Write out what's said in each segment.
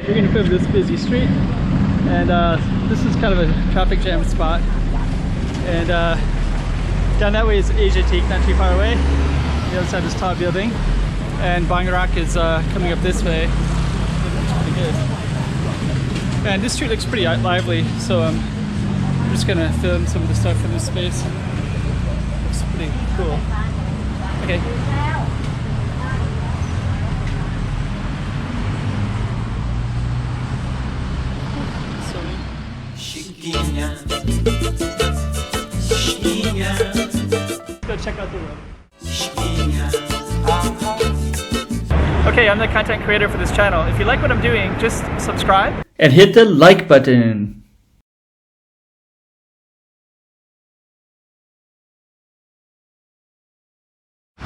We're gonna film this busy street, and this is kind of a traffic jam spot. And down that way is Asiatique, not too far away. The other side is tall building, and Bang-Rak is coming up this way. Looks pretty good. And this street looks pretty lively, so I'm just gonna film some of the stuff in this space. Looks pretty cool. Okay. Go check out the road. Okay, I'm the content creator for this channel. If you like what I'm doing, just subscribe and hit the like button.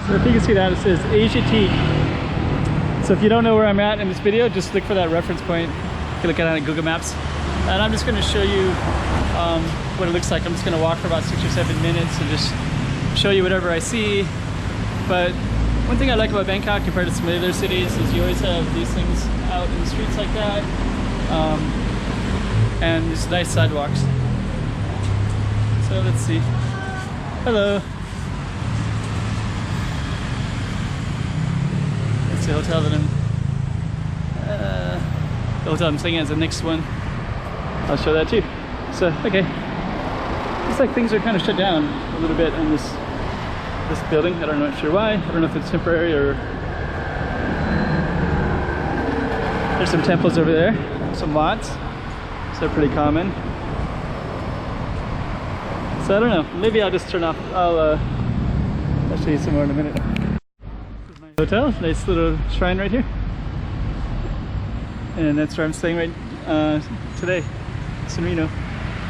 So if you can see that, it says Asiatique. So if you don't know where I'm at in this video, just look for that reference point. You can look at it on Google Maps. And I'm just going to show you what it looks like. I'm just going to walk for about 6 or 7 minutes and just show you whatever I see. But one thing I like about Bangkok compared to some other cities is you always have these things out in the streets like that. And these nice sidewalks. So let's see. Hello. That's the hotel that the hotel I'm staying at is the next one. I'll show that too. So, okay. Looks like things are kind of shut down a little bit in this building. I don't know sure why. I don't know if it's temporary or... There's some temples over there, some lots. So they're pretty common. So I don't know. Maybe I'll just turn off. I'll show you some more in a minute. This is my hotel. Nice little shrine right here. And that's where I'm staying right today. San Reno.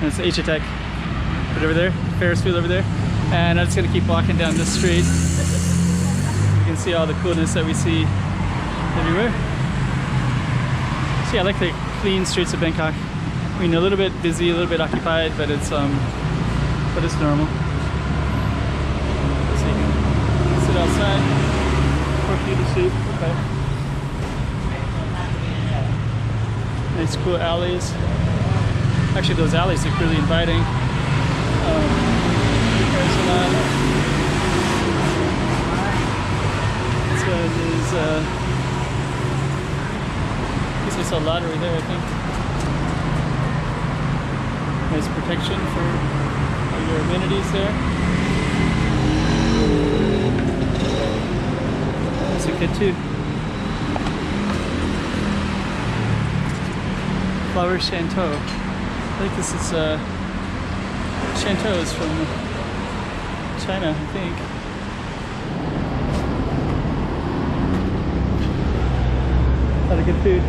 And it's Asiatique. Right over there. Ferris wheel over there. And I'm just gonna keep walking down this street. You can see all the coolness that we see everywhere. See, I like the clean streets of Bangkok. I mean, a little bit busy, a little bit occupied, but it's normal. So you can sit outside, or few to sleep. Okay. Nice cool alleys. Actually, those alleys look really inviting. This one is, I guess I saw a lottery there, I think. Nice protection for all your amenities there. That's a good too. Flower Chateau. I think this is Chateau is from China, I think. A lot of good food.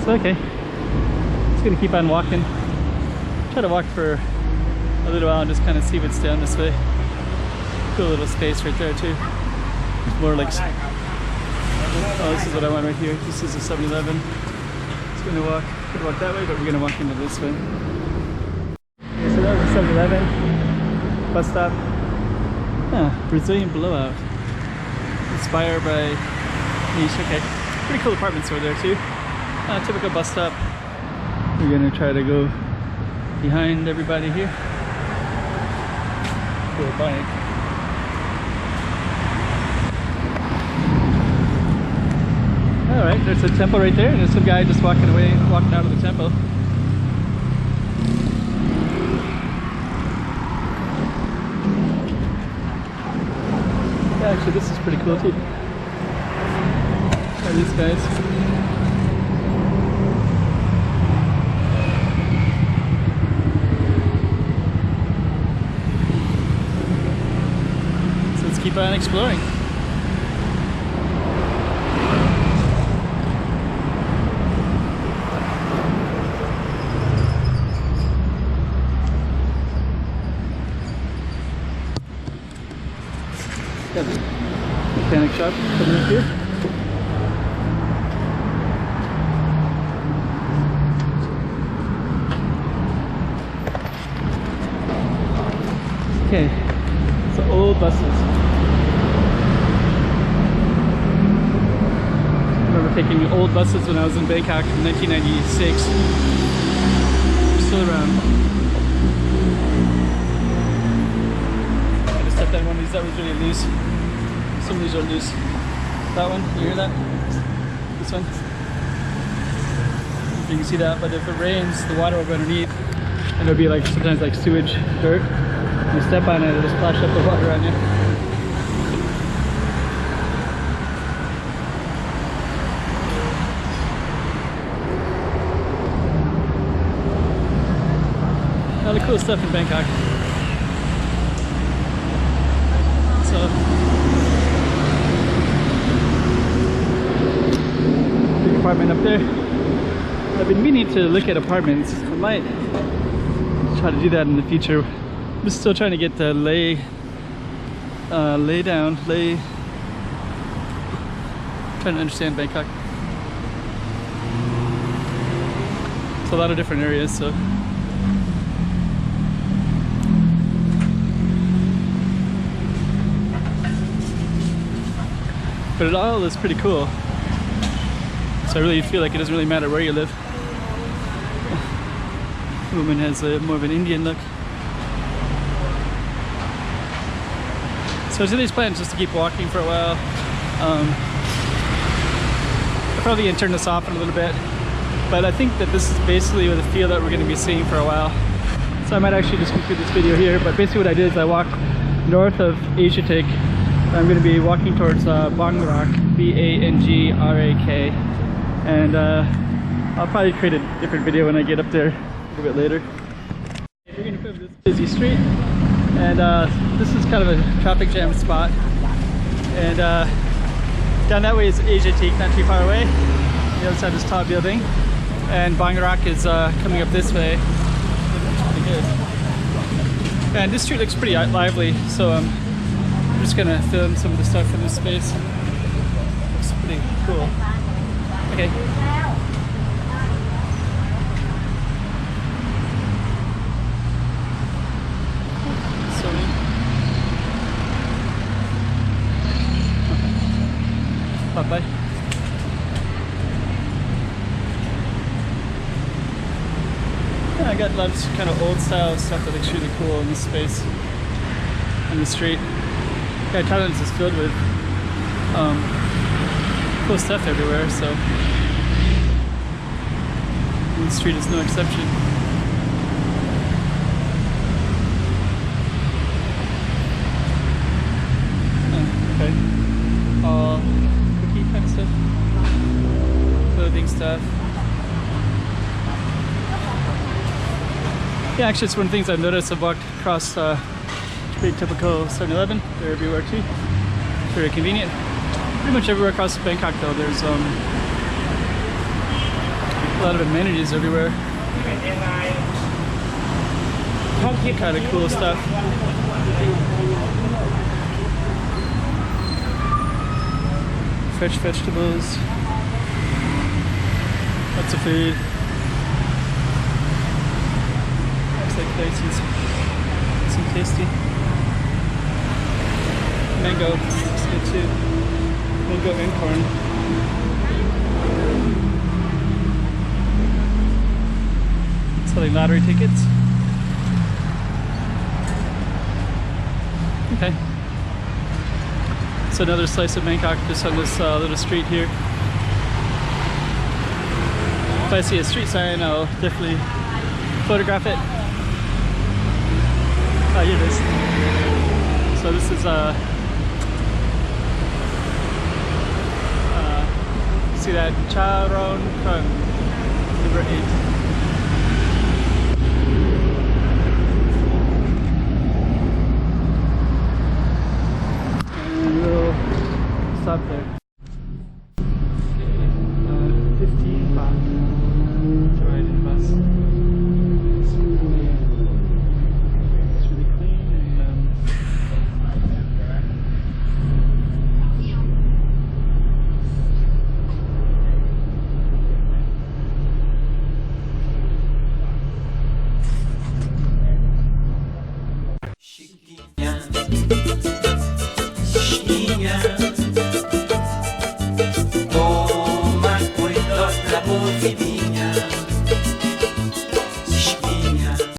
So okay, just gonna keep on walking. Try to walk for a little while and just kind of see what's down this way. Cool little space right there too. It's more like, oh, this is what I want right here. This is a 7-Eleven. Just gonna walk. Could walk that way, but we're gonna walk into this way. Okay, so that was a 7-Eleven bus stop. Brazilian blowout. Inspired by niche. Okay, pretty cool apartments over there too. Typical bus stop. We're gonna try to go behind everybody here. Cool bike. Alright, there's a temple right there, and there's some guy just walking out of the temple. Yeah, actually this is pretty cool too. These guys. So let's keep on exploring. Mechanic shop coming up here. Okay, so old buses. checking old buses when I was in Bangkok in 1996. Still around. I just stepped on one of these that was really loose. Some of these are loose. That one, you hear that? This one? If you can see that, but if it rains, the water will go underneath. And it'll be like sometimes like sewage, dirt. You step on it, it'll just splash up the water on you. A lot of cool stuff in Bangkok. So, big apartment up there. I've been meaning to look at apartments. I might try to do that in the future. I'm still trying to get the lay down, trying to understand Bangkok. It's a lot of different areas, so. But it all is pretty cool. So I really feel like it doesn't really matter where you live. The woman has more of an Indian look. So today's plan is just to keep walking for a while. I'll probably gonna turn this off in a little bit, but I think that this is basically the field that we're going to be seeing for a while. So I might actually just conclude this video here, but basically what I did is I walked north of Asiatique. I'm going to be walking towards Bang-Rak, B-A-N-G-R-A-K, and I'll probably create a different video when I get up there a little bit later. We're going to put this busy street, and this is kind of a traffic jam spot, and down that way is Asiatique, not too far away. The other side of this tall building, and Bang-Rak is coming up this way. Looks pretty good. And this street looks pretty lively, so I'm just gonna film some of the stuff in this space. Looks pretty cool. Okay. Bye-bye. Yeah, I got a lot of kind of old style stuff that looks really cool in this space, on the street. Yeah, Thailand is just filled with cool stuff everywhere, so the street is no exception. Okay. All cookie kind of stuff, clothing stuff. Yeah, actually it's one of the things I've noticed. I've walked across pretty typical 7-Eleven. They're everywhere too. Very convenient. Pretty much everywhere across Bangkok though, there's a lot of amenities everywhere. Kind of cool stuff. Fresh vegetables. Lots of food. Looks like places. Some tasty. Mango, it's good too. Mango and corn. Selling lottery tickets. Okay. So another slice of Bangkok just on this little street here. If I see a street sign, I'll definitely photograph it. Oh, here it is. So this is see that Charon Krung, number 8. And we'll stop there. 15 baht to ride in the bus. It's really clean and amor que minha